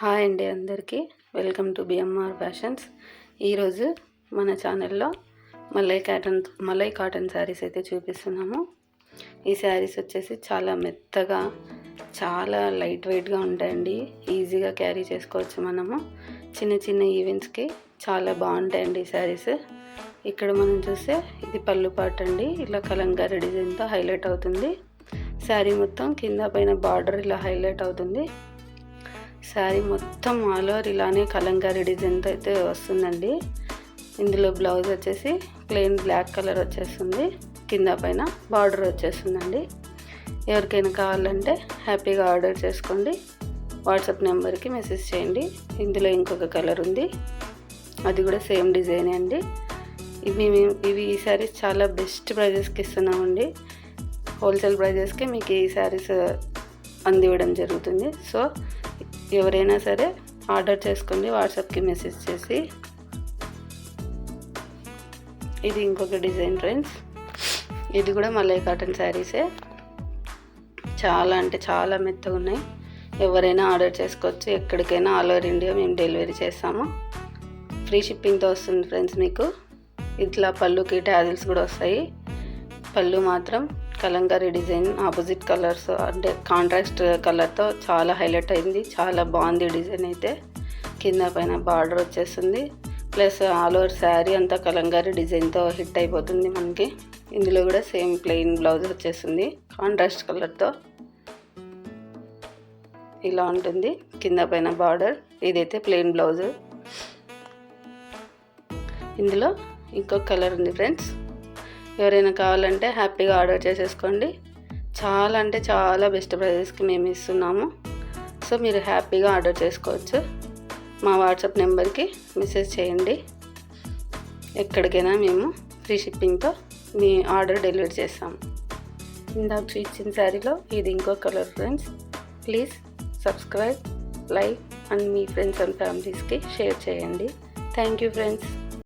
Hi అండి అందరికీ welcome to BMR fashions. ఈరోజు మన ఛానల్లో మలై కాటన్ శారీస్ అయితే చూపిస్తున్నాము. ఈ శారీస్ వచ్చేసి చాలా మెత్తగా చాలా లైట్ వెయిట్గా ఉంటాయండి. ఈజీగా క్యారీ చేసుకోవచ్చు. మనము చిన్న చిన్న ఈవెంట్స్కి చాలా బాగుంటాయండి ఈ శారీస్. ఇక్కడ మనం చూస్తే ఇది పళ్ళు పార్ట్ అండి. ఇలా కలంకారీ డిజైన్తో హైలైట్ అవుతుంది. శారీ మొత్తం కింద పైన బార్డర్ ఇలా హైలైట్ అవుతుంది. శారీ మొత్తం ఆల్ ఓవర్ ఇలానే కలంకారీ డిజైన్తో అయితే వస్తుందండి. ఇందులో బ్లౌజ్ వచ్చేసి ప్లెయిన్ బ్లాక్ కలర్ వచ్చేస్తుంది. కింద పైన బార్డర్ వచ్చేస్తుందండి. ఎవరికైనా కావాలంటే హ్యాపీగా ఆర్డర్ చేసుకోండి. వాట్సాప్ నెంబర్కి మెసేజ్ చేయండి. ఇందులో ఇంకొక కలర్ ఉంది, అది కూడా సేమ్ డిజైనే అండి. ఇవి ఈ శారీస్ చాలా బెస్ట్ ప్రైజెస్కి ఇస్తున్నామండి. హోల్సేల్ ప్రైజెస్కి మీకు ఈ శారీస్ అందివ్వడం జరుగుతుంది. సో ఎవరైనా సరే ఆర్డర్ చేసుకోండి వాట్సాప్కి మెసేజ్ చేసి. ఇది ఇంకొక డిజైన్ ఫ్రెండ్స్. ఇది కూడా మలై కాటన్ శారీసే. చాలా అంటే చాలా మెత్తగా ఉన్నాయి. ఎవరైనా ఆర్డర్ చేసుకోవచ్చు. ఎక్కడికైనా ఆల్ ఓవర్ ఇండియా మేము డెలివరీ చేస్తాము. ఫ్రీ షిప్పింగ్తో వస్తుంది ఫ్రెండ్స్. మీకు ఇట్లా పళ్ళుకి ట్యాజిల్స్ కూడా వస్తాయి. పళ్ళు మాత్రం కలంకారీ డిజైన్ ఆపోజిట్ కలర్స్ అంటే కాంట్రాస్ట్ కలర్తో చాలా హైలైట్ అయింది. చాలా బాగుంది డిజైన్ అయితే. కింద పైన బార్డర్ వచ్చేస్తుంది. ప్లస్ ఆల్ ఓవర్ శారీ అంతా కలంకారీ డిజైన్తో హిట్ అయిపోతుంది మనకి. ఇందులో కూడా సేమ్ ప్లెయిన్ బ్లౌజ్ వచ్చేస్తుంది కాంట్రాస్ట్ కలర్తో. ఇలా ఉంటుంది కింద పైన బార్డర్. ఇదైతే ప్లెయిన్ బ్లౌజ్. ఇందులో ఇంకొక కలర్ ఉంది ఫ్రెండ్స్. ఎవరైనా కావాలంటే హ్యాపీగా ఆర్డర్ చేసేసుకోండి. చాలా అంటే చాలా బెస్ట్ ప్రైజెస్కి మేము ఇస్తున్నాము. సో మీరు హ్యాపీగా ఆర్డర్ చేసుకోవచ్చు. మా వాట్సాప్ నెంబర్కి మెసేజ్ చేయండి. ఎక్కడికైనా మేము ఫ్రీ షిప్పింగ్తో మీ ఆర్డర్ డెలివరీ చేస్తాము. ఇందాక ఇచ్చిన శారీలో ఇది ఇంకో colour friends. Please subscribe, like and మీ ఫ్రెండ్స్ అండ్ ఫ్యామిలీస్కి షేర్ చేయండి. Thank you friends.